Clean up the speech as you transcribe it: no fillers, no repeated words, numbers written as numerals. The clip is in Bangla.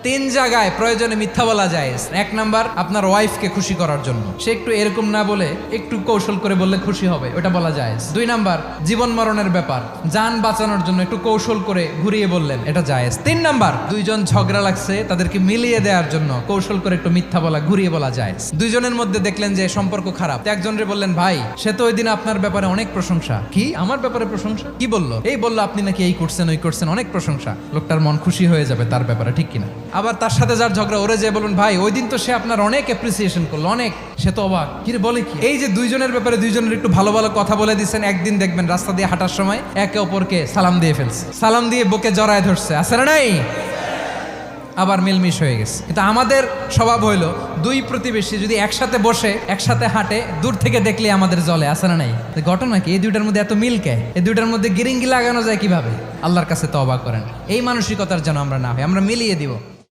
তিন জায়গায় প্রয়োজনে মিথ্যা বলা যায়। এক নাম্বার, আপনার ওয়াইফকে খুশি করার জন্য, সে একটু এরকম না বলে একটু কৌশল করে বললে খুশি হবে, ওটা বলা যায়। দুই নাম্বার, জীবন মরণের ব্যাপার, যান বাঁচানোর জন্য একটু কৌশল করে ঘুরিয়ে বললেন, এটা জায়েজ। তিন নাম্বার, দুইজন ঝগড়া লাগছে তাদেরকে মিলিয়ে দেওয়ার জন্য কৌশল করে একটু মিথ্যা বলা, ঘুরিয়ে বলা যায়। দুইজনের মধ্যে দেখলেন যে সম্পর্ক খারাপ, একজনরে বললেন, ভাই সে তো ওই দিন আপনার ব্যাপারে অনেক প্রশংসা। কি আমার ব্যাপারে প্রশংসা? কি বললো? এই বললো আপনি নাকি এই করছেন ওই করছেন, অনেক প্রশংসা। লোকটার মন খুশি হয়ে যাবে তার ব্যাপারে, ঠিক কিনা? আবার তার সাথে যার ঝগড়া, ওরে যে বলুন, ভাই ওই দিন তো সে আপনার অনেক অ্যাপ্রিসিয়েশন করলো, অনেক, সে তো অবাক, কি রে বলে কি? এই যে দুইজনের ব্যাপারে দুইজনের একটু ভালো ভালো কথা বলে দিচ্ছেন, একদিন দেখবেন রাস্তা দিয়ে হাঁটার সময় একে অপরকে সালাম দিয়ে ফেলছে, সালাম দিয়ে বুকে জড়ায় ধরছে, আছে না নাই? আবার মিলমিশ হয়ে গেছে। কিন্তু আমাদের স্বভাব হইলো, দুই প্রতিবেশী যদি একসাথে বসে একসাথে হাঁটে, দূর থেকে দেখলে আমাদের জলে, আছে না নাই? ঘটনা কি? এই দুইটার মধ্যে এত মিল কে? এই দুইটার মধ্যে গিরিঙ্গি লাগানো যায় কিভাবে? আল্লাহর কাছে তওবা করেন, এই মানসিকতার যেন আমরা না হয়, আমরা মিলিয়ে দিব।